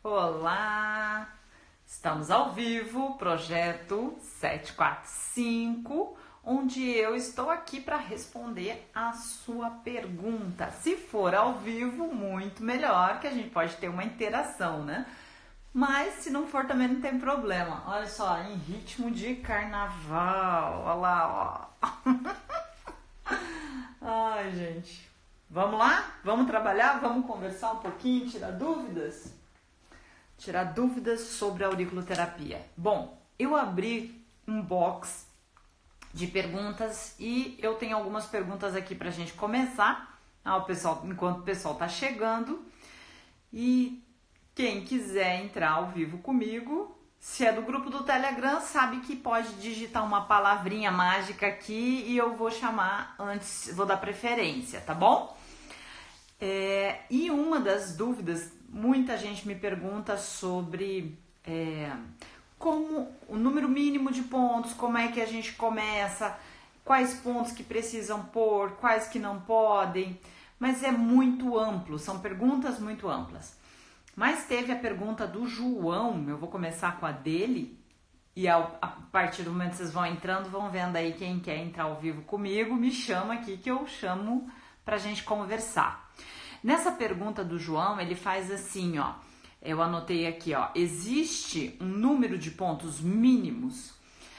Olá! Estamos ao vivo, projeto 745, onde eu estou aqui para responder a sua pergunta. Se for ao vivo, muito melhor, que a gente pode ter uma interação, né? Mas se não for também não tem problema. Olha só, em ritmo de carnaval. Olha lá, ó. Ai, gente. Vamos lá? Vamos trabalhar? Vamos conversar um pouquinho, tirar dúvidas? Tirar dúvidas sobre a auriculoterapia. Bom, eu abri um box de perguntas e eu tenho algumas perguntas aqui pra gente começar. Enquanto o pessoal tá chegando. E quem quiser entrar ao vivo comigo, se é do grupo do Telegram, sabe que pode digitar uma palavrinha mágica aqui e eu vou chamar antes, vou dar preferência, tá bom? E uma das dúvidas, muita gente me pergunta sobre como o número mínimo de pontos, como é que a gente começa, quais pontos que precisam pôr, quais que não podem, mas é muito amplo, são perguntas muito amplas. Mas teve a pergunta do João, eu vou começar com a dele, e a partir do momento que vocês vão entrando, vão vendo aí quem quer entrar ao vivo comigo, me chama aqui que eu chamo pra gente conversar. Nessa pergunta do João, ele faz assim, ó, eu anotei aqui, ó, existe um número de pontos mínimos?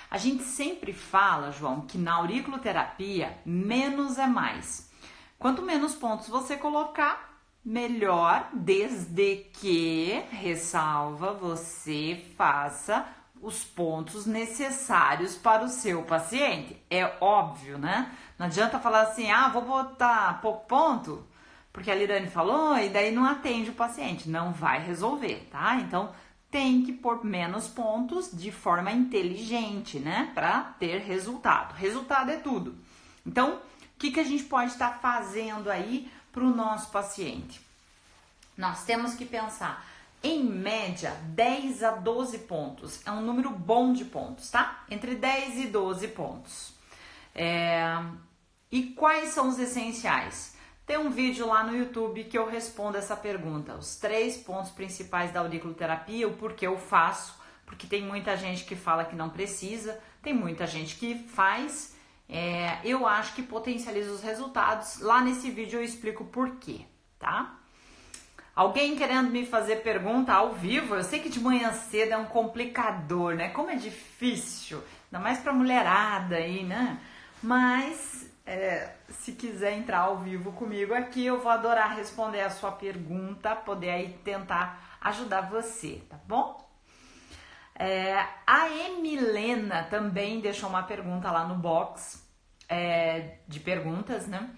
A gente sempre fala, João, que na auriculoterapia, menos é mais. Quanto menos pontos você colocar, melhor, desde que, ressalva, você faça os pontos necessários para o seu paciente. É óbvio, né? Não adianta falar assim, vou botar pouco ponto, porque a Lirane falou, e daí não atende o paciente. Não vai resolver, tá? Então, tem que pôr menos pontos de forma inteligente, né? Para ter resultado. Resultado é tudo. Então, o que a gente pode estar fazendo aí para o nosso paciente? Nós temos que pensar, em média, 10 a 12 pontos. É um número bom de pontos, tá? Entre 10 e 12 pontos. E quais são os essenciais? Tem um vídeo lá no YouTube que eu respondo essa pergunta. Os 3 pontos principais da auriculoterapia, o porquê eu faço, porque tem muita gente que fala que não precisa, tem muita gente que faz. Eu acho que potencializa os resultados. Lá nesse vídeo eu explico o porquê, tá? Alguém querendo me fazer pergunta ao vivo? Eu sei que de manhã cedo é um complicador, né? Como é difícil, ainda mais pra mulherada aí, né? Mas se quiser entrar ao vivo comigo aqui, eu vou adorar responder a sua pergunta, poder aí tentar ajudar você, tá bom? A Emilena também deixou uma pergunta lá no box de perguntas, né?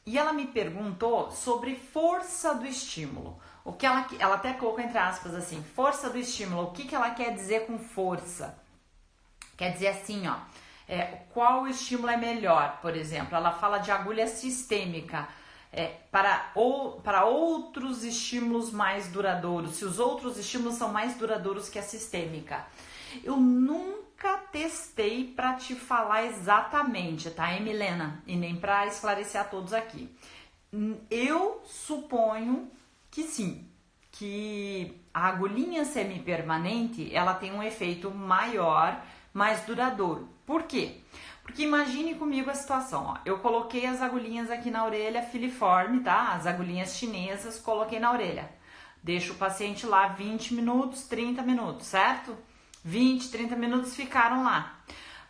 E ela me perguntou sobre força do estímulo. O que ela até colocou entre aspas assim, força do estímulo. O que ela quer dizer com força? Quer dizer assim, ó, qual estímulo é melhor? Por exemplo, ela fala de agulha sistêmica para outros estímulos mais duradouros. Se os outros estímulos são mais duradouros que a sistêmica. Eu nunca testei para te falar exatamente, tá, Emilena? E nem para esclarecer a todos aqui. Eu suponho que sim, que a agulhinha semipermanente, ela tem um efeito maior, mais duradouro. Por quê? Porque imagine comigo a situação, ó. Eu coloquei as agulhinhas aqui na orelha filiforme, tá? As agulhinhas chinesas, coloquei na orelha. Deixo o paciente lá 20 minutos, 30 minutos, certo? 20, 30 minutos ficaram lá.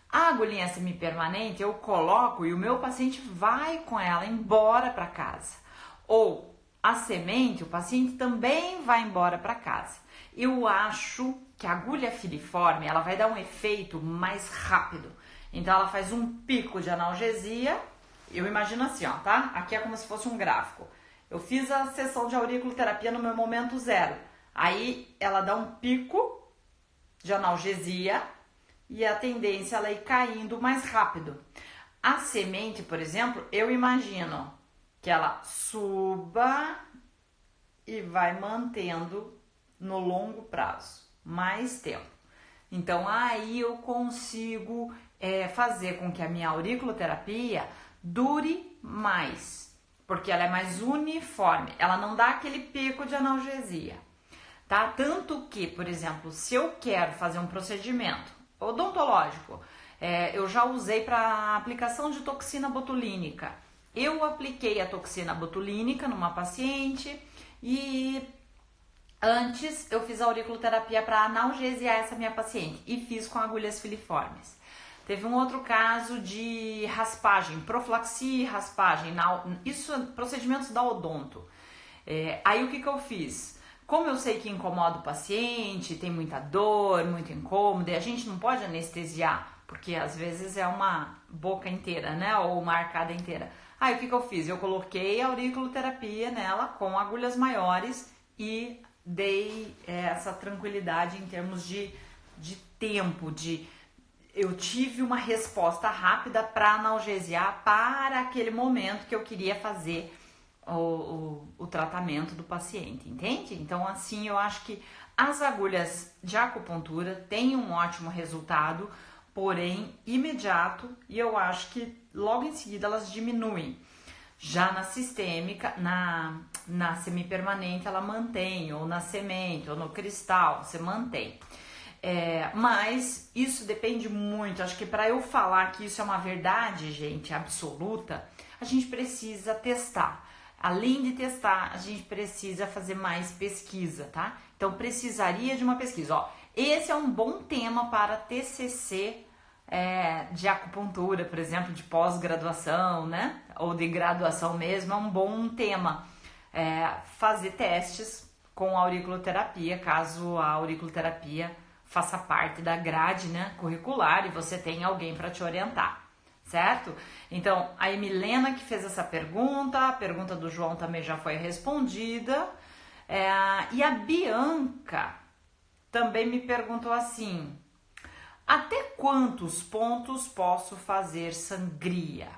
A agulhinha semipermanente eu coloco e o meu paciente vai com ela embora para casa. Ou a semente, o paciente também vai embora para casa. Eu acho que a agulha filiforme, ela vai dar um efeito mais rápido. Então ela faz um pico de analgesia. Eu imagino assim, ó, tá? Aqui é como se fosse um gráfico. Eu fiz a sessão de auriculoterapia no meu momento zero. Aí ela dá um pico de analgesia e a tendência ela ir caindo mais rápido. A semente, por exemplo, eu imagino que ela suba e vai mantendo no longo prazo, mais tempo. Então aí eu consigo fazer com que a minha auriculoterapia dure mais, porque ela é mais uniforme, ela não dá aquele pico de analgesia. tá? Tanto que, por exemplo, se eu quero fazer um procedimento odontológico, eu já usei para aplicação de toxina botulínica. Eu apliquei a toxina botulínica numa paciente e antes eu fiz a auriculoterapia para analgesiar essa minha paciente e fiz com agulhas filiformes. Teve um outro caso de raspagem, profilaxia e raspagem, isso procedimentos da odonto. Aí o que eu fiz? Como eu sei que incomoda o paciente, tem muita dor, muito incômodo, e a gente não pode anestesiar, porque às vezes é uma boca inteira, né? Ou uma arcada inteira. Aí o que eu fiz? Eu coloquei a auriculoterapia nela com agulhas maiores e dei essa tranquilidade em termos de tempo, eu tive uma resposta rápida para analgesiar para aquele momento que eu queria fazer o tratamento do paciente, entende? Então, assim, eu acho que as agulhas de acupuntura têm um ótimo resultado, porém imediato, e eu acho que logo em seguida elas diminuem. Já na sistêmica, na semipermanente ela mantém, ou na semente, ou no cristal, você mantém. Mas isso depende muito, acho que para eu falar que isso é uma verdade, gente, absoluta, a gente precisa testar. Além de testar, a gente precisa fazer mais pesquisa, tá? Então, precisaria de uma pesquisa. Ó, esse é um bom tema para TCC de acupuntura, por exemplo, de pós-graduação, né? Ou de graduação mesmo, é um bom tema. Fazer testes com auriculoterapia, caso a auriculoterapia faça parte da grade, né, curricular e você tem alguém para te orientar, certo? Então, a Emilena que fez essa pergunta, a pergunta do João também já foi respondida, e a Bianca também me perguntou assim: até quantos pontos posso fazer sangria?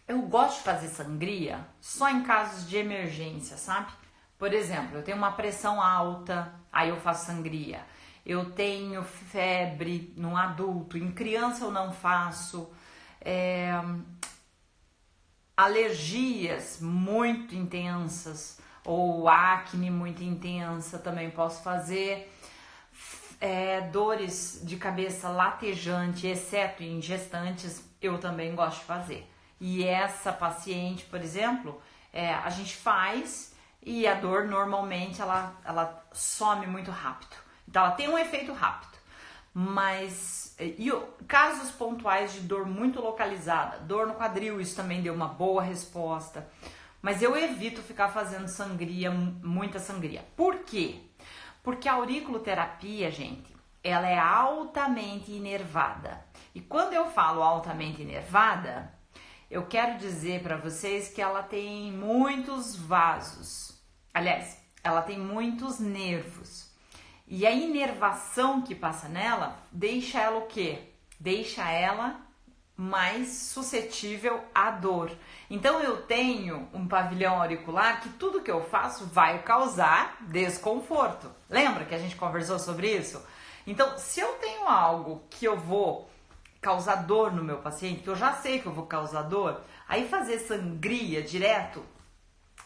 Eu gosto de fazer sangria só em casos de emergência, sabe? Por exemplo, eu tenho uma pressão alta, aí eu faço sangria. Eu tenho febre num adulto, em criança eu não faço. Alergias muito intensas ou acne muito intensa também posso fazer. Dores de cabeça latejante, exceto em gestantes, eu também gosto de fazer. E essa paciente, por exemplo, a gente faz e a dor normalmente ela some muito rápido. Então ela tem um efeito rápido. Mas casos pontuais de dor muito localizada, dor no quadril, isso também deu uma boa resposta. Mas eu evito ficar fazendo sangria, muita sangria. Por quê? Porque a auriculoterapia, gente, ela é altamente inervada. E quando eu falo altamente inervada, eu quero dizer para vocês que ela tem muitos vasos. Aliás, ela tem muitos nervos. E a inervação que passa nela deixa ela o quê? Deixa ela mais suscetível à dor. Então eu tenho um pavilhão auricular que tudo que eu faço vai causar desconforto. Lembra que a gente conversou sobre isso? Então, se eu tenho algo que eu vou causar dor no meu paciente, que eu já sei que eu vou causar dor, aí fazer sangria direto,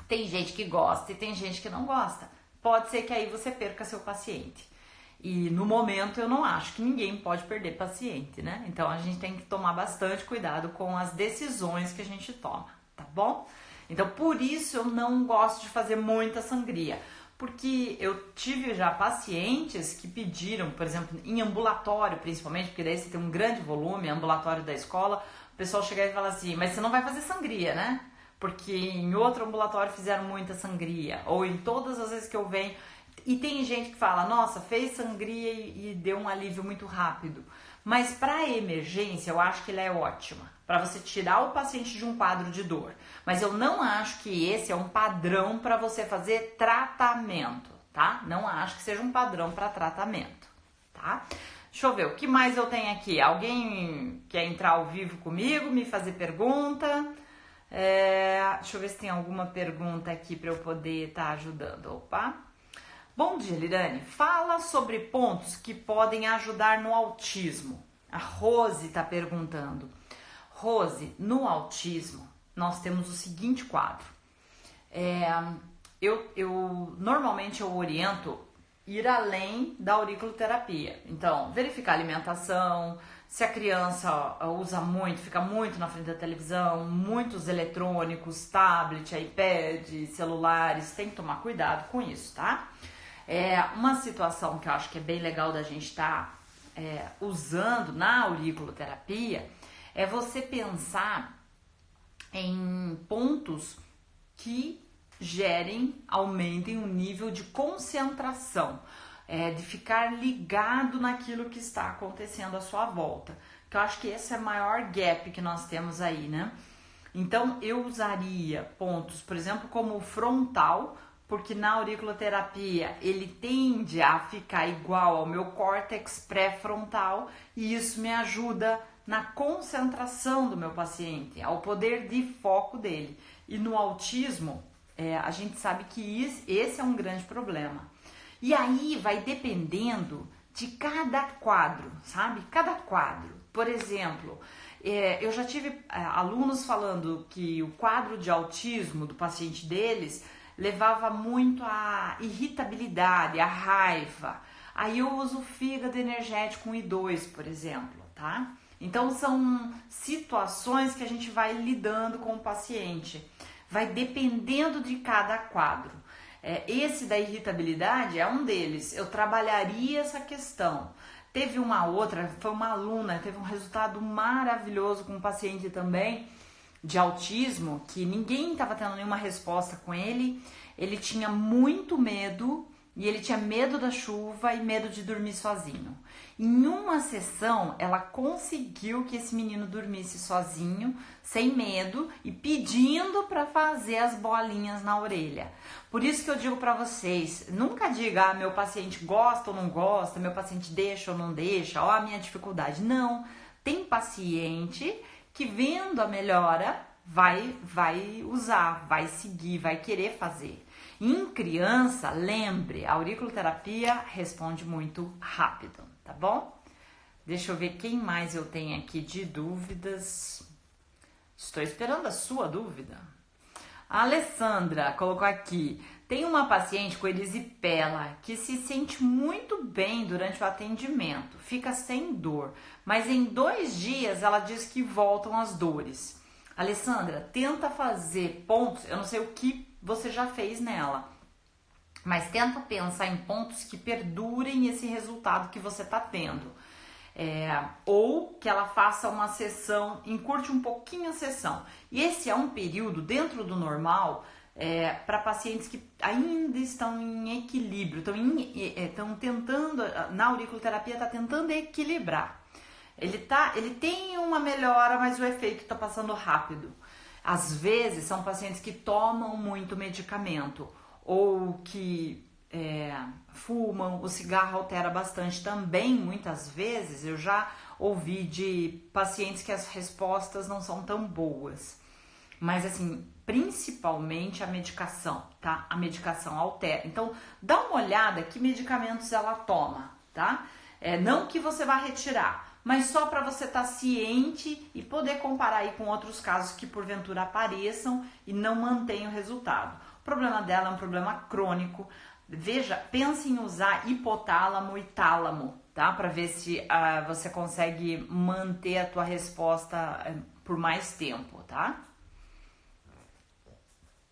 tem gente que gosta e tem gente que não gosta. Pode ser que aí você perca seu paciente. E no momento eu não acho que ninguém pode perder paciente, né? Então a gente tem que tomar bastante cuidado com as decisões que a gente toma, tá bom? Então por isso eu não gosto de fazer muita sangria. Porque eu tive já pacientes que pediram, por exemplo, em ambulatório principalmente, porque daí você tem um grande volume, ambulatório da escola, o pessoal chega e fala assim, mas você não vai fazer sangria, né? Porque em outro ambulatório fizeram muita sangria, ou em todas as vezes que eu venho. E tem gente que fala, nossa, fez sangria e deu um alívio muito rápido. Mas para emergência eu acho que ela é ótima, para você tirar o paciente de um quadro de dor. Mas eu não acho que esse é um padrão para você fazer tratamento, tá? Não acho que seja um padrão para tratamento, tá? Deixa eu ver, o que mais eu tenho aqui? Alguém quer entrar ao vivo comigo, me fazer pergunta? Deixa eu ver se tem alguma pergunta aqui para eu poder estar ajudando. Opa! Bom dia, Lirane. Fala sobre pontos que podem ajudar no autismo. A Rose está perguntando. Rose, no autismo, nós temos o seguinte quadro. Normalmente eu oriento ir além da auriculoterapia. Então, verificar a alimentação, se a criança usa muito, fica muito na frente da televisão, muitos eletrônicos, tablet, iPad, celulares, tem que tomar cuidado com isso, tá? Uma situação que eu acho que é bem legal da gente estar usando na auriculoterapia é você pensar em pontos que aumentem o nível de concentração, de ficar ligado naquilo que está acontecendo à sua volta. Que eu acho que esse é o maior gap que nós temos aí, né? Então, eu usaria pontos, por exemplo, como o frontal, porque na auriculoterapia ele tende a ficar igual ao meu córtex pré-frontal e isso me ajuda na concentração do meu paciente, ao poder de foco dele. E no autismo, a gente sabe que esse é um grande problema. E aí vai dependendo de cada quadro, sabe? Cada quadro. Por exemplo, eu já tive alunos falando que o quadro de autismo do paciente deles levava muito à irritabilidade, à raiva. Aí eu uso o fígado energético 1 e 2, por exemplo, tá? Então são situações que a gente vai lidando com o paciente. Vai dependendo de cada quadro. Esse da irritabilidade é um deles. Eu trabalharia essa questão. Teve uma outra, foi uma aluna, teve um resultado maravilhoso com um paciente também de autismo, que ninguém estava tendo nenhuma resposta com ele. Ele tinha muito medo e ele tinha medo da chuva e medo de dormir sozinho. Em uma sessão, ela conseguiu que esse menino dormisse sozinho, sem medo e pedindo para fazer as bolinhas na orelha. Por isso que eu digo para vocês, nunca diga, meu paciente gosta ou não gosta, meu paciente deixa ou não deixa, ó a minha dificuldade. Não, tem paciente que vendo a melhora vai usar, vai seguir, vai querer fazer. Em criança, lembre, a auriculoterapia responde muito rápido, tá bom? Deixa eu ver quem mais eu tenho aqui de dúvidas. Estou esperando a sua dúvida. A Alessandra colocou aqui, tem uma paciente com erisipela que se sente muito bem durante o atendimento, fica sem dor, mas em 2 dias ela diz que voltam as dores. Alessandra, tenta fazer pontos, eu não sei o que você já fez nela, mas tenta pensar em pontos que perdurem esse resultado que você está tendo. Ou que ela faça uma sessão, encurte um pouquinho a sessão. E esse é um período dentro do normal para pacientes que ainda estão em equilíbrio, estão tentando, na auriculoterapia está tentando equilibrar. Ele tem uma melhora, mas o efeito está passando rápido. Às vezes são pacientes que tomam muito medicamento ou que fumam, o cigarro altera bastante também. Muitas vezes eu já ouvi de pacientes que as respostas não são tão boas. Mas assim, principalmente a medicação, tá? A medicação altera. Então, dá uma olhada que medicamentos ela toma, tá? Não que você vá retirar, mas só para você estar ciente e poder comparar aí com outros casos que porventura apareçam e não mantenham o resultado. O problema dela é um problema crônico. Veja, pense em usar hipotálamo e tálamo, tá? Para ver se você consegue manter a tua resposta por mais tempo, tá?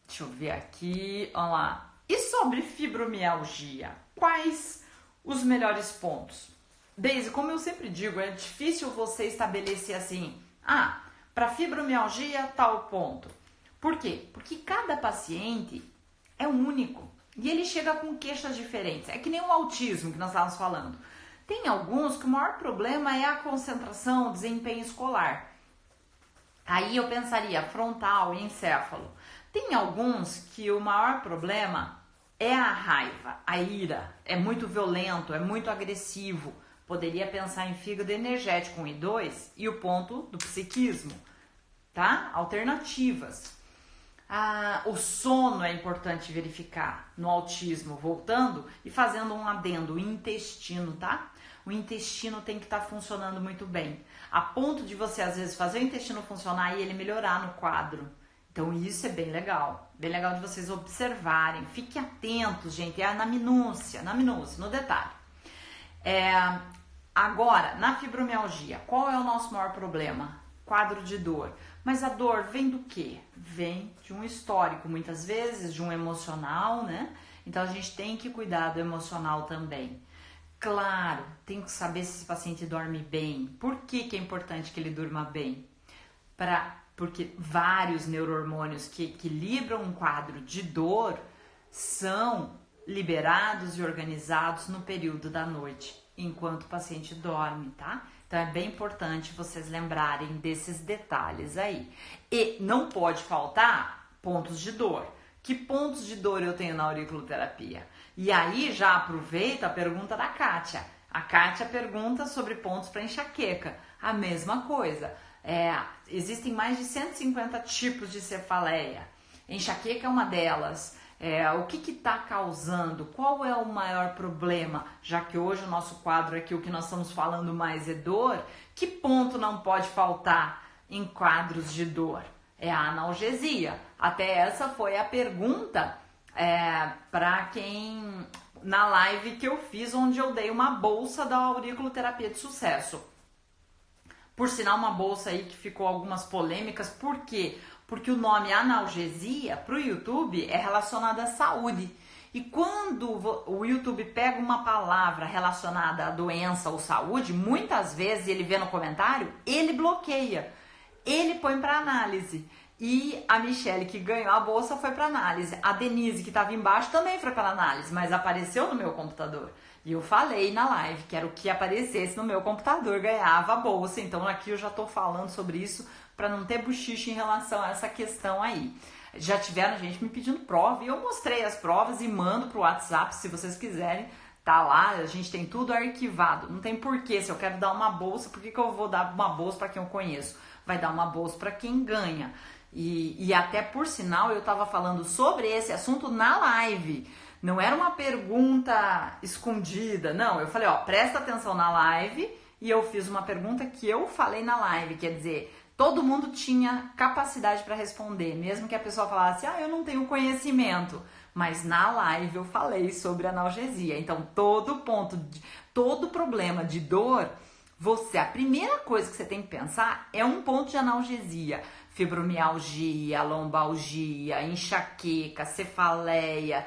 Deixa eu ver aqui, olha lá. E sobre fibromialgia? Quais os melhores pontos? Daisy, como eu sempre digo, é difícil você estabelecer assim, para fibromialgia tal ponto. Por quê? Porque cada paciente é único e ele chega com queixas diferentes. É que nem o autismo que nós estávamos falando. Tem alguns que o maior problema é a concentração, o desempenho escolar. Aí eu pensaria frontal e encéfalo. Tem alguns que o maior problema é a raiva, a ira. É muito violento, é muito agressivo. Poderia pensar em fígado energético 1 e 2 e o ponto do psiquismo, tá? Alternativas. O sono é importante verificar no autismo, voltando e fazendo um adendo, o intestino, tá? O intestino tem que estar funcionando muito bem, a ponto de você às vezes fazer o intestino funcionar e ele melhorar no quadro. Então isso é bem legal de vocês observarem. Fiquem atentos, gente, é na minúcia, no detalhe. Agora, na fibromialgia, qual é o nosso maior problema? Quadro de dor. Mas a dor vem do quê? Vem de um histórico, muitas vezes, de um emocional, né? Então a gente tem que cuidar do emocional também. Claro, tem que saber se esse paciente dorme bem. Por que é importante que ele durma bem? Porque vários neurohormônios que equilibram um quadro de dor são liberados e organizados no período da noite, enquanto o paciente dorme, tá? Então é bem importante vocês lembrarem desses detalhes aí. E não pode faltar pontos de dor. Que pontos de dor eu tenho na auriculoterapia? E aí já aproveita a pergunta da Kátia. A Kátia pergunta sobre pontos para enxaqueca. A mesma coisa. Existem mais de 150 tipos de cefaleia. Enxaqueca é uma delas. O que está causando? Qual é o maior problema? Já que hoje o nosso quadro aqui, o que nós estamos falando mais é dor, que ponto não pode faltar em quadros de dor? É a analgesia. Até essa foi a pergunta para quem na live que eu fiz, onde eu dei uma bolsa da auriculoterapia de sucesso. Por sinal, uma bolsa aí que ficou algumas polêmicas. Por quê? Porque o nome analgesia para o YouTube é relacionado à saúde. E quando o YouTube pega uma palavra relacionada à doença ou saúde, muitas vezes ele vê no comentário, ele bloqueia. Ele põe para análise. E a Michelle, que ganhou a bolsa, foi para análise. A Denise, que estava embaixo, também foi para análise, mas apareceu no meu computador. E eu falei na live que era o que aparecesse no meu computador ganhava a bolsa. Então aqui eu já estou falando sobre isso para não ter buchiche em relação a essa questão aí. Já tiveram gente me pedindo prova e eu mostrei as provas e mando pro WhatsApp se vocês quiserem. Tá lá, a gente tem tudo arquivado. Não tem porquê, se eu quero dar uma bolsa, por que eu vou dar uma bolsa para quem eu conheço? Vai dar uma bolsa para quem ganha. E até por sinal eu estava falando sobre esse assunto na live. Não era uma pergunta escondida, não. Eu falei, presta atenção na live e eu fiz uma pergunta que eu falei na live, quer dizer, todo mundo tinha capacidade para responder, mesmo que a pessoa falasse, eu não tenho conhecimento. Mas na live eu falei sobre analgesia. Então, todo problema de dor, a primeira coisa que você tem que pensar é um ponto de analgesia. Fibromialgia, lombalgia, enxaqueca, cefaleia,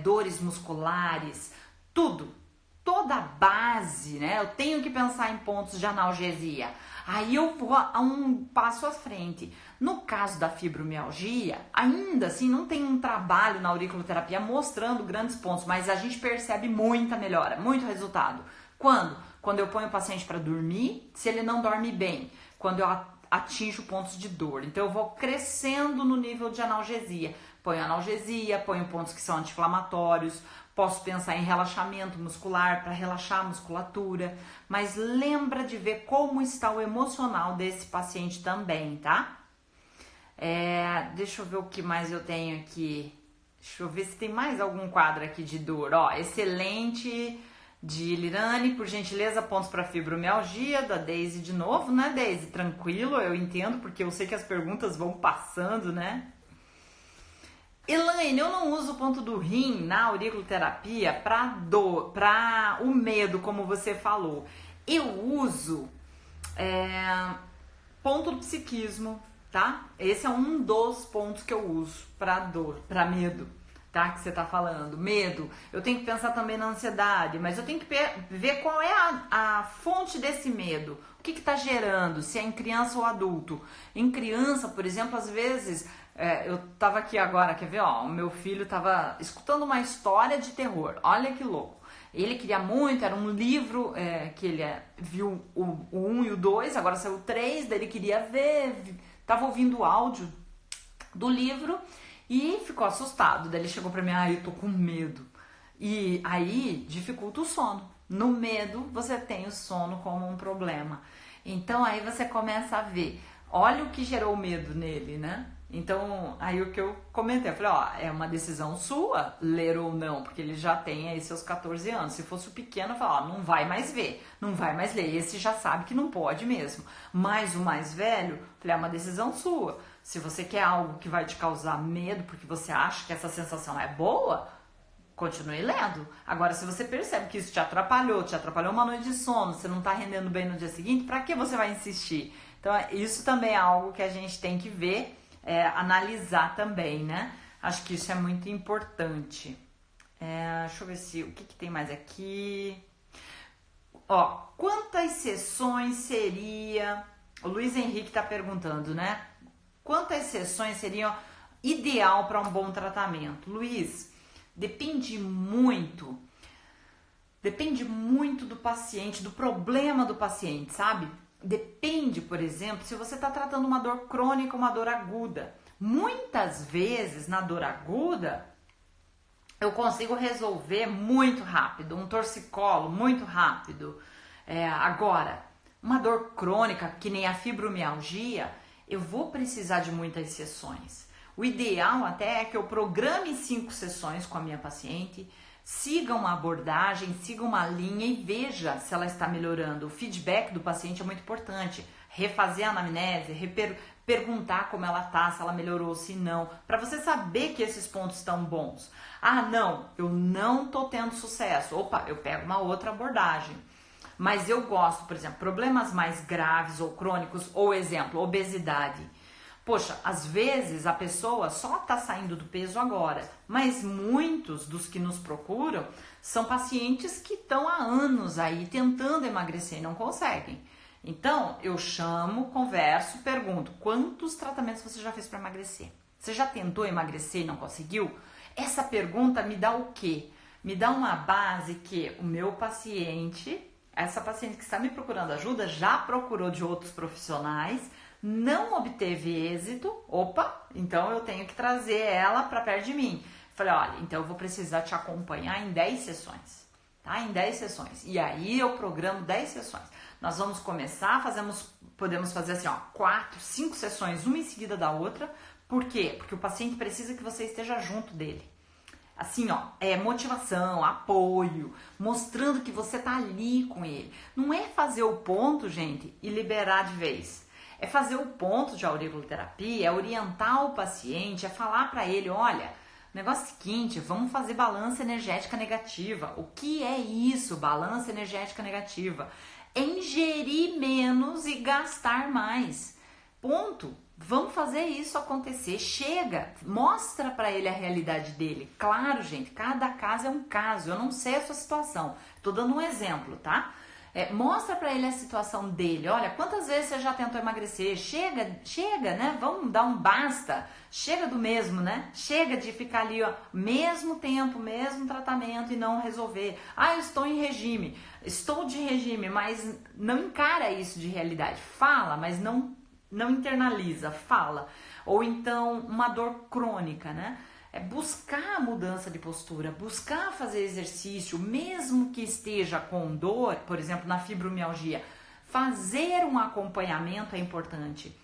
dores musculares, toda a base, né? Eu tenho que pensar em pontos de analgesia. Aí eu vou a um passo à frente. No caso da fibromialgia, ainda assim não tem um trabalho na auriculoterapia mostrando grandes pontos, mas a gente percebe muita melhora, muito resultado. Quando? Quando eu ponho o paciente para dormir, se ele não dorme bem. Quando eu atinjo pontos de dor. Então eu vou crescendo no nível de analgesia. Ponho pontos que são anti-inflamatórios, posso pensar em relaxamento muscular para relaxar a musculatura, mas lembra de ver como está o emocional desse paciente também, tá? Deixa eu ver o que mais eu tenho aqui. Deixa eu ver se tem mais algum quadro aqui de dor. Excelente, de Lirane, por gentileza, pontos para fibromialgia, da Deise de novo, né, Deise? Tranquilo, eu entendo, porque eu sei que as perguntas vão passando, né? Elaine, eu não uso o ponto do rim na auriculoterapia para o medo, como você falou. Eu uso ponto do psiquismo, tá? Esse é um dos pontos que eu uso para dor, para medo, tá? Que você tá falando. Medo. Eu tenho que pensar também na ansiedade, mas eu tenho que ver qual é a fonte desse medo. O que tá gerando, se é em criança ou adulto. Em criança, por exemplo, às vezes... eu tava aqui agora, quer ver, o meu filho tava escutando uma história de terror, olha que louco. Ele queria muito, era um livro que ele viu o 1 e o 2, agora saiu o 3, daí ele queria ver, tava ouvindo o áudio do livro e ficou assustado. Daí ele chegou pra mim, eu tô com medo. E aí dificulta o sono. No medo, você tem o sono como um problema. Então aí você começa a ver, olha o que gerou medo nele, né? Então, aí o que eu comentei, eu falei, é uma decisão sua, ler ou não, porque ele já tem aí seus 14 anos. Se fosse o pequeno, eu falava, não vai mais ver, não vai mais ler. Esse já sabe que não pode mesmo. Mas o mais velho, falei, é uma decisão sua. Se você quer algo que vai te causar medo porque você acha que essa sensação é boa, continue lendo. Agora, se você percebe que isso te atrapalhou uma noite de sono, você não está rendendo bem no dia seguinte, para que você vai insistir? Então, isso também é algo que a gente tem que ver, analisar também, né? Acho que isso é muito importante. Deixa eu ver o que tem mais aqui. Ó, quantas sessões seria... O Luiz Henrique está perguntando, né? Quantas sessões seriam ideal para um bom tratamento? Luiz, depende muito do paciente, do problema do paciente, sabe? Depende, por exemplo, se você está tratando uma dor crônica ou uma dor aguda. Muitas vezes, na dor aguda, eu consigo resolver muito rápido, um torcicolo muito rápido. Agora, uma dor crônica, que nem a fibromialgia, eu vou precisar de muitas sessões. O ideal até é que eu programe 5 sessões com a minha paciente, siga uma abordagem, siga uma linha e veja se ela está melhorando. O feedback do paciente é muito importante. Refazer a anamnese, perguntar como ela está, se ela melhorou, se não, para você saber que esses pontos estão bons. Ah, não, eu não estou tendo sucesso. Opa, eu pego uma outra abordagem. Mas eu gosto, por exemplo, problemas mais graves ou crônicos, ou exemplo, obesidade. Poxa, às vezes a pessoa só está saindo do peso agora, mas muitos dos que nos procuram são pacientes que estão há anos aí tentando emagrecer e não conseguem. Então, eu chamo, converso, pergunto, quantos tratamentos você já fez para emagrecer? Você já tentou emagrecer e não conseguiu? Essa pergunta me dá o quê? Me dá uma base que o meu paciente, essa paciente que está me procurando ajuda, já procurou de outros profissionais, não obteve êxito, opa, então eu tenho que trazer ela para perto de mim. Falei, olha, então eu vou precisar te acompanhar em 10 sessões, tá? Em 10 sessões. E aí eu programo 10 sessões. Nós vamos começar, podemos fazer assim, ó, 4, 5 sessões, uma em seguida da outra. Por quê? Porque o paciente precisa que você esteja junto dele. Assim, ó, motivação, apoio, mostrando que você tá ali com ele. Não é fazer o ponto, gente, e liberar de vez. É fazer o ponto de auriculoterapia, é orientar o paciente, é falar para ele, olha, negócio seguinte, vamos fazer balança energética negativa. O que é isso, balança energética negativa? É ingerir menos e gastar mais. Ponto. Vamos fazer isso acontecer. Chega, mostra para ele a realidade dele. Claro, gente, cada caso é um caso. Eu não sei a sua situação. Tô dando um exemplo, tá? Mostra para ele a situação dele. Olha, quantas vezes você já tentou emagrecer? Chega, né? Vamos dar um basta. Chega do mesmo, né? Chega de ficar ali, ó, mesmo tempo, mesmo tratamento e não resolver. Ah, eu estou em regime. Estou de regime, mas não encara isso de realidade. Fala, mas não internaliza, fala. Ou então uma dor crônica, né? Buscar a mudança de postura, buscar fazer exercício, mesmo que esteja com dor, por exemplo, na fibromialgia, fazer um acompanhamento é importante.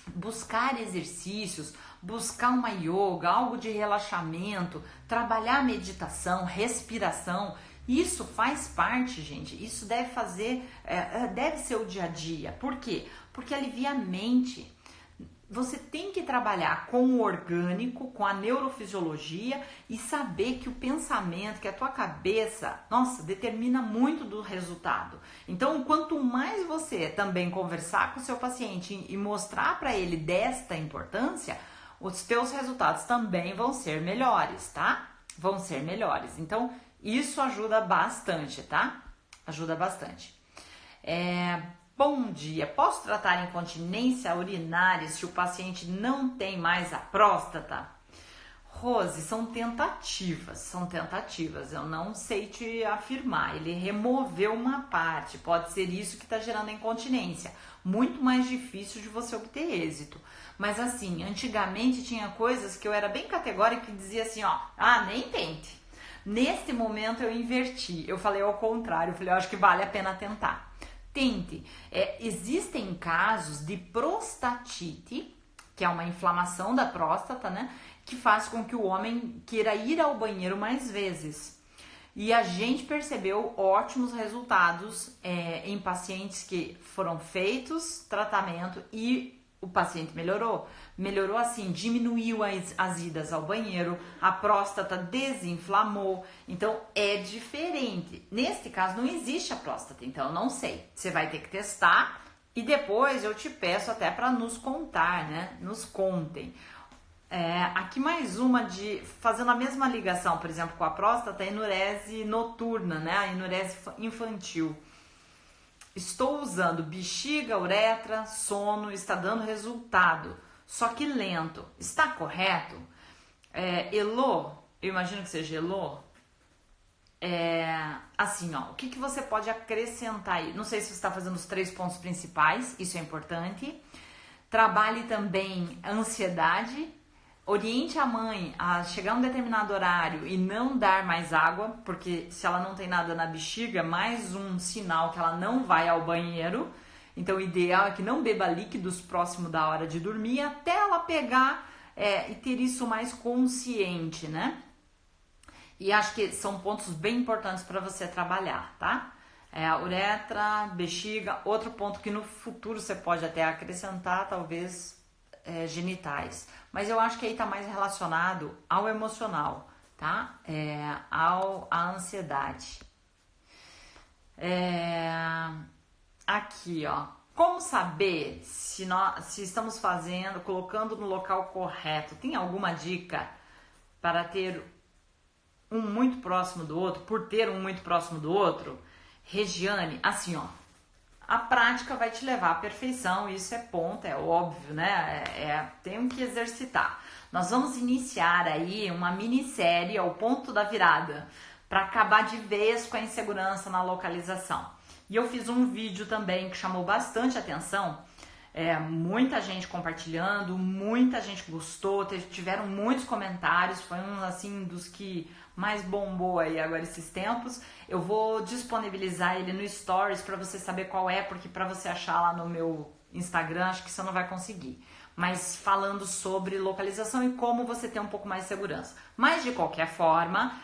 Buscar exercícios, buscar uma yoga, algo de relaxamento, trabalhar meditação, respiração, isso faz parte, gente. Isso deve ser o dia a dia. Por quê? Porque alivia a mente. Você tem que trabalhar com o orgânico, com a neurofisiologia e saber que o pensamento, que a tua cabeça, nossa, determina muito do resultado. Então, quanto mais você também conversar com o seu paciente e mostrar para ele desta importância, os teus resultados também vão ser melhores, tá? Vão ser melhores. Então, isso ajuda bastante, tá? Ajuda bastante. Bom dia, posso tratar incontinência urinária se o paciente não tem mais a próstata? Rose, são tentativas, eu não sei te afirmar. Ele removeu uma parte, pode ser isso que está gerando a incontinência. Muito mais difícil de você obter êxito. Mas assim, antigamente tinha coisas que eu era bem categórica e dizia assim, ó, nem tente. Nesse momento eu inverti, eu falei ao contrário, eu falei, eu acho que vale a pena tentar. Tente. Existem casos de prostatite, que é uma inflamação da próstata, né? Que faz com que o homem queira ir ao banheiro mais vezes. E a gente percebeu ótimos resultados em pacientes que foram feitos tratamento e O paciente melhorou. Melhorou assim, diminuiu as idas ao banheiro, a próstata desinflamou. Então é diferente. Neste caso não existe a próstata, então eu não sei. Você vai ter que testar e depois eu te peço até para nos contar, né? Nos contem. Aqui mais uma de fazendo a mesma ligação, por exemplo, com a próstata, a enurese noturna, né? A enurese infantil. Estou usando bexiga, uretra, sono, está dando resultado, só que lento. Está correto? Elô, eu imagino que seja Elô. Assim, ó, o que você pode acrescentar aí? Não sei se você está fazendo os 3 pontos principais, isso é importante. Trabalhe também a ansiedade. Oriente a mãe a chegar a um determinado horário e não dar mais água, porque se ela não tem nada na bexiga, mais um sinal que ela não vai ao banheiro. Então o ideal é que não beba líquidos próximo da hora de dormir até ela pegar e ter isso mais consciente, né? E acho que são pontos bem importantes para você trabalhar, tá? Uretra, bexiga, outro ponto que no futuro você pode até acrescentar, talvez genitais. Mas eu acho que aí tá mais relacionado ao emocional, tá? À ansiedade. Aqui, ó. Como saber se estamos colocando no local correto? Tem alguma dica para ter um muito próximo do outro, por ter um muito próximo do outro? Regiane, assim, ó. A prática vai te levar à perfeição, isso é ponto, é óbvio, né? Tem que exercitar. Nós vamos iniciar aí uma minissérie ao ponto da virada, para acabar de vez com a insegurança na localização. E eu fiz um vídeo também que chamou bastante atenção, muita gente compartilhando, muita gente gostou, tiveram muitos comentários, foi um assim dos que mais bombou aí agora esses tempos. Eu vou disponibilizar ele no Stories para você saber qual é, porque para você achar lá no meu Instagram, acho que você não vai conseguir. Mas falando sobre localização e como você ter um pouco mais de segurança. Mas de qualquer forma,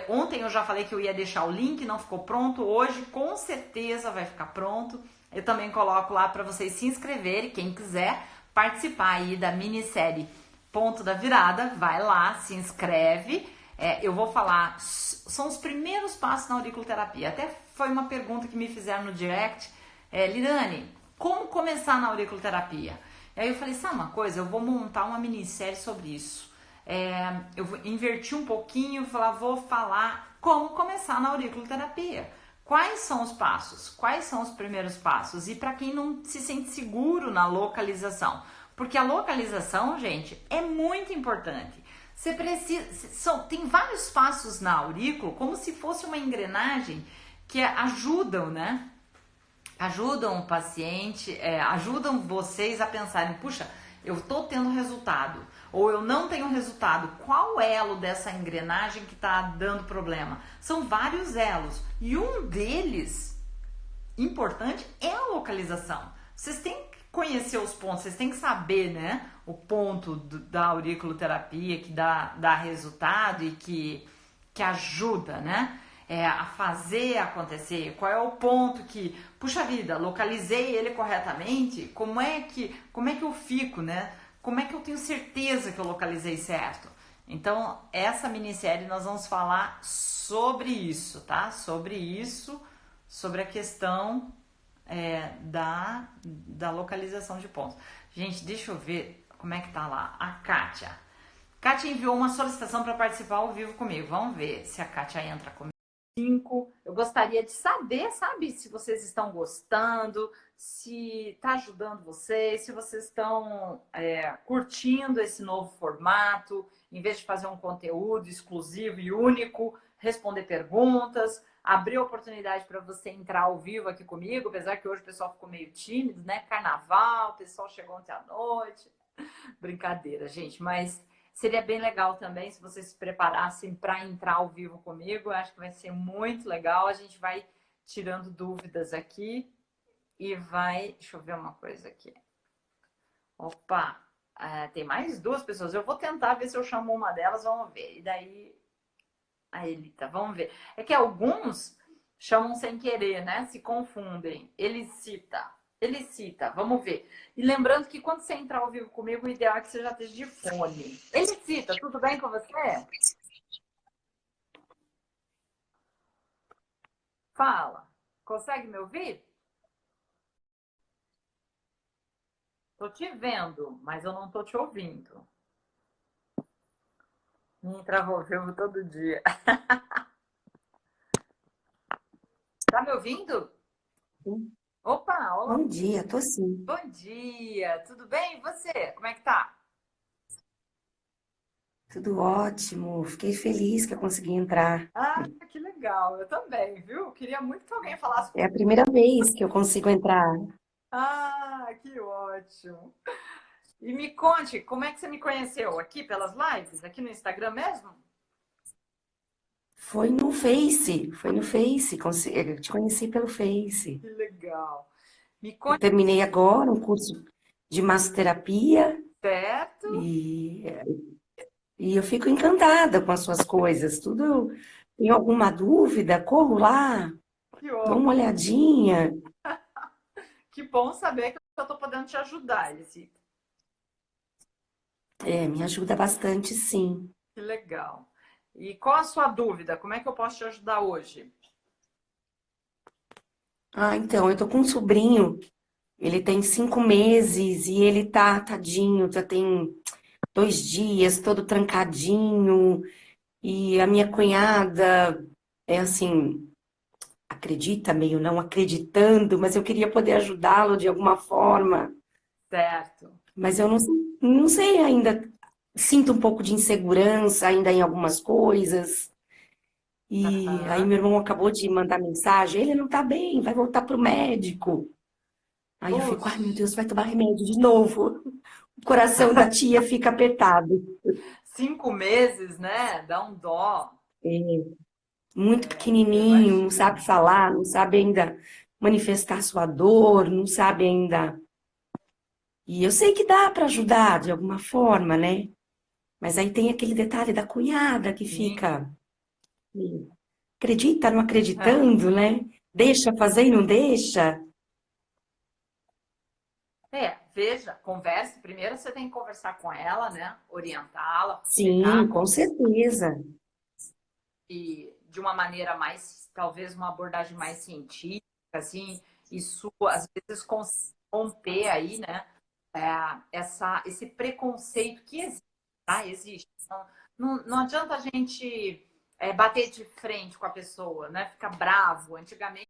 ontem eu já falei que eu ia deixar o link, não ficou pronto. Hoje com certeza vai ficar pronto. Eu também coloco lá para vocês se inscreverem, quem quiser participar aí da minissérie Ponto da Virada, vai lá, se inscreve. Eu vou falar, são os primeiros passos na auriculoterapia. Até foi uma pergunta que me fizeram no direct. Lirane, como começar na auriculoterapia? Aí eu falei, sabe uma coisa? Eu vou montar uma minissérie sobre isso. Eu vou invertir um pouquinho, vou falar como começar na auriculoterapia. Quais são os passos? Quais são os primeiros passos? E para quem não se sente seguro na localização. Porque a localização, gente, é muito importante. Você precisa, tem vários passos na aurícula, como se fosse uma engrenagem que ajudam, né? Ajudam o paciente, ajudam vocês a pensarem, puxa, eu estou tendo resultado, ou eu não tenho resultado. Qual elo dessa engrenagem que está dando problema? São vários elos, e um deles, importante, é a localização. Vocês têm que conhecer os pontos, vocês têm que saber, né, o ponto da auriculoterapia que dá resultado e que ajuda, né, a fazer acontecer. Qual é o ponto que, puxa vida, localizei ele corretamente, como é que eu fico, né, como é que eu tenho certeza que eu localizei certo? Então, essa minissérie nós vamos falar sobre isso, tá? Sobre isso, sobre a questão da localização de pontos. Gente, deixa eu ver como é que tá lá. A Kátia. Kátia enviou uma solicitação para participar ao vivo comigo. Vamos ver se a Kátia entra comigo. 5. Eu gostaria de saber, sabe, se vocês estão gostando, se tá ajudando vocês, se vocês estão curtindo esse novo formato, em vez de fazer um conteúdo exclusivo e único, responder perguntas, abrir a oportunidade para você entrar ao vivo aqui comigo, apesar que hoje o pessoal ficou meio tímido, né? Carnaval, o pessoal chegou ontem à noite. Brincadeira, gente, mas seria bem legal também se vocês se preparassem para entrar ao vivo comigo. Eu acho que vai ser muito legal. A gente vai tirando dúvidas aqui e vai... Deixa eu ver uma coisa aqui. Opa, tem mais 2 pessoas. Eu vou tentar ver se eu chamo uma delas, vamos ver. E daí, a Elita, vamos ver. É que alguns chamam sem querer, né? Se confundem. Elicita. Elicita, vamos ver. E lembrando que quando você entrar ao vivo comigo, o ideal é que você já esteja de fone. Elicita, tudo bem com você? Fala. Consegue me ouvir? Tô te vendo, mas eu não tô te ouvindo. Me entrava ao vivo todo dia. Tá me ouvindo? Sim. Opa, olá. Bom dia, tô sim. Bom dia. Tudo bem? E você? Como é que tá? Tudo ótimo. Fiquei feliz que eu consegui entrar. Ah, que legal. Eu também, viu? Queria muito que alguém falasse É comigo. a primeira vez que eu consigo entrar. Ah, que ótimo. E me conte, como é que você me conheceu? Aqui pelas lives? Aqui no Instagram mesmo? Foi no Face. Eu te conheci pelo Face. Que legal. Me Eu conte, terminei agora um curso de massoterapia certo? e, e eu fico encantada com as suas coisas. Tudo, tenho alguma dúvida, corro lá, Que dou ótimo. uma olhadinha. Que bom saber que eu estou podendo te ajudar, Elisita. É, me ajuda bastante, sim. Que legal. E qual a sua dúvida? Como é que eu posso te ajudar hoje? Ah, então, eu tô com um sobrinho. Ele tem 5 meses e ele tá, tadinho, já tem 2 dias, todo trancadinho. E a minha cunhada é assim, acredita, meio não acreditando, mas eu queria poder ajudá-lo de alguma forma. Certo. Mas eu não sei ainda, sinto um pouco de insegurança ainda em algumas coisas. E aí Aham. meu irmão acabou de mandar mensagem, ele não tá bem, vai voltar pro médico. Aí eu fico, ai meu Puxa, Deus, vai tomar remédio de novo. O coração da tia fica apertado. 5 meses, né? Dá um dó. É muito Eu pequenininho, não sabe imagino. falar, não sabe ainda manifestar sua dor, não sabe ainda. E eu sei que dá para ajudar de alguma forma, né? Mas aí tem aquele detalhe da cunhada que Sim. fica, acredita, não Aham. acreditando, né? Deixa fazer e não deixa. Veja, converse. Primeiro você tem que conversar com ela, né? Orientá-la, Sim, explicar com certeza. e de uma maneira mais, talvez uma abordagem mais científica, assim, isso às vezes romper aí, né? Esse preconceito que existe, tá? Existe. Então, não adianta a gente bater de frente com a pessoa, né? Ficar bravo. Antigamente,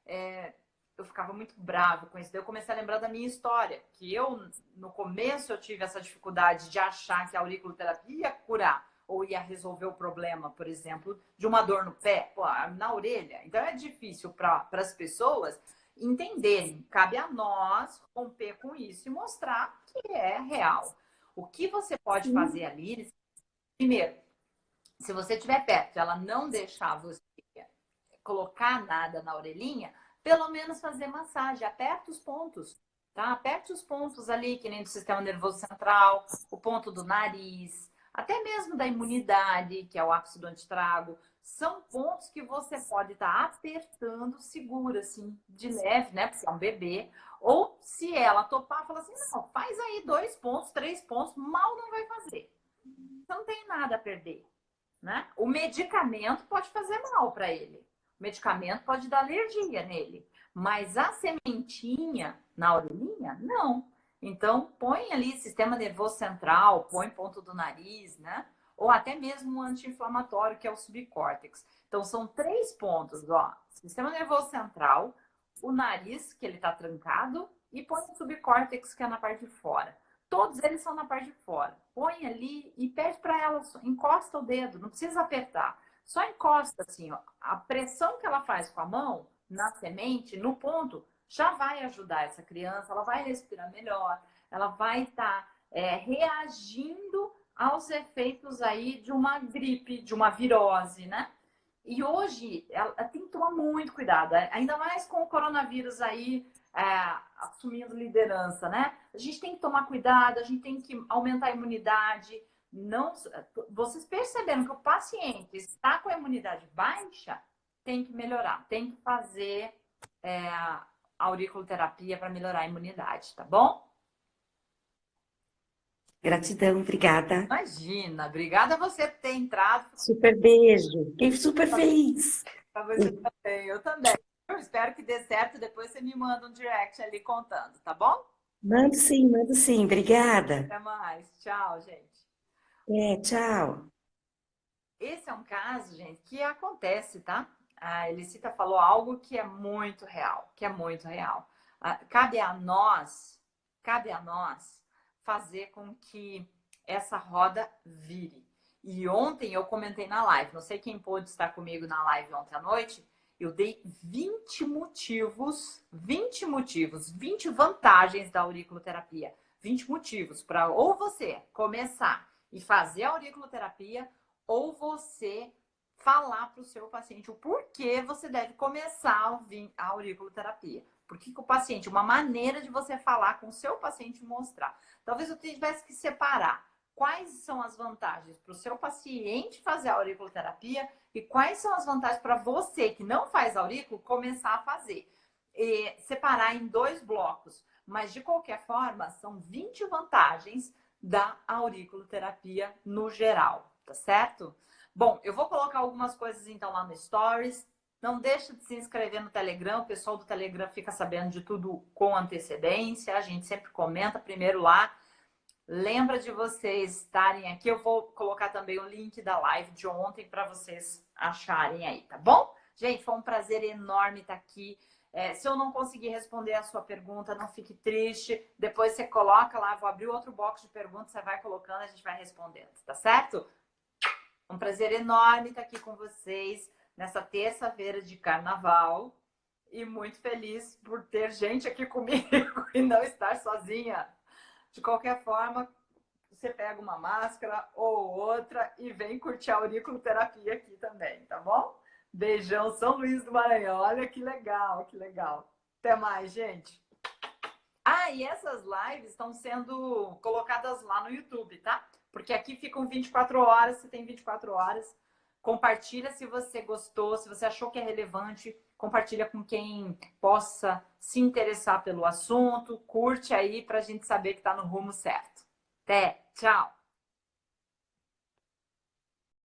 é, eu ficava muito bravo com isso. Daí eu comecei a lembrar da minha história, que eu, no começo, eu tive essa dificuldade de achar que a auriculoterapia ia curar ou ia resolver o problema, por exemplo, de uma dor no pé, pô, na orelha. Então é difícil para as pessoas entenderem. Cabe a nós romper com isso e mostrar que é real. O que você pode fazer Sim. ali, primeiro, se você estiver perto, ela não deixar você colocar nada na orelhinha, pelo menos fazer massagem, aperta os pontos, tá? Aperte os pontos ali, que nem do sistema nervoso central, o ponto do nariz, até mesmo da imunidade, que é o ápice do antitrago. São pontos que você pode estar apertando segura, assim, de leve, né? Porque é um bebê. Ou se ela topar, fala assim: não, faz aí 2 pontos, 3 pontos, mal não vai fazer. Você não tem nada a perder, né? O medicamento pode fazer mal para ele. O medicamento pode dar alergia nele. Mas a sementinha na orelhinha, não. Então, põe ali sistema nervoso central, põe ponto do nariz, né? Ou até mesmo um anti-inflamatório, que é o subcórtex. Então, são 3 pontos, ó. Sistema nervoso central, o nariz, que ele está trancado, e põe o subcórtex, que é na parte de fora. Todos eles são na parte de fora. Põe ali e pede para ela, encosta o dedo, não precisa apertar. Só encosta assim, ó. A pressão que ela faz com a mão na semente, no ponto, já vai ajudar essa criança, ela vai respirar melhor, ela vai estar reagindo aos efeitos aí de uma gripe, de uma virose, né? E hoje ela tem que tomar muito cuidado, ainda mais com o coronavírus aí assumindo liderança, né? A gente tem que tomar cuidado, a gente tem que aumentar a imunidade. Não, vocês perceberam que o paciente está com a imunidade baixa, tem que melhorar, tem que fazer é, auriculoterapia para melhorar a imunidade, tá bom? Gratidão, obrigada. Imagina, obrigada a você por ter entrado. Super beijo. Fiquei super feliz. Para você também, eu também. Eu espero que dê certo, depois você me manda um direct ali contando, tá bom? Mando sim, mando sim. Obrigada. Até mais. Tchau, gente. Tchau. Esse é um caso, gente, que acontece, tá? A Elicita falou algo que é muito real, que é muito real. Cabe a nós fazer com que essa roda vire. E ontem eu comentei na live, não sei quem pôde estar comigo na live ontem à noite, eu dei 20 motivos, 20 vantagens da auriculoterapia. 20 motivos para ou você começar e fazer a auriculoterapia ou você falar para o seu paciente o porquê você deve começar a auriculoterapia. Porque o paciente, uma maneira de você falar com o seu paciente e mostrar. Talvez eu tivesse que separar quais são as vantagens para o seu paciente fazer a auriculoterapia e quais são as vantagens para você que não faz aurículo começar a fazer. E separar em 2 blocos. Mas, de qualquer forma, são 20 vantagens da auriculoterapia no geral, tá certo? Bom, eu vou colocar algumas coisas então lá no Stories. Não deixa de se inscrever no Telegram, o pessoal do Telegram fica sabendo de tudo com antecedência, a gente sempre comenta primeiro lá. Lembra de vocês estarem aqui, eu vou colocar também o link da live de ontem para vocês acharem aí, tá bom? Gente, foi um prazer enorme estar aqui. Se eu não conseguir responder a sua pergunta, não fique triste. Depois você coloca lá, vou abrir outro box de perguntas, você vai colocando, a gente vai respondendo, tá certo? Um prazer enorme estar aqui com vocês nessa terça-feira de carnaval. E muito feliz por ter gente aqui comigo e não estar sozinha. De qualquer forma, você pega uma máscara ou outra e vem curtir a auriculoterapia aqui também, tá bom? Beijão, São Luís do Maranhão. Olha que legal, que legal. Até mais, gente. E essas lives estão sendo colocadas lá no YouTube, tá? Porque aqui ficam 24 horas, você tem 24 horas. Compartilha se você gostou, se você achou que é relevante, compartilha com quem possa se interessar pelo assunto, curte aí pra gente saber que tá no rumo certo. Até, tchau!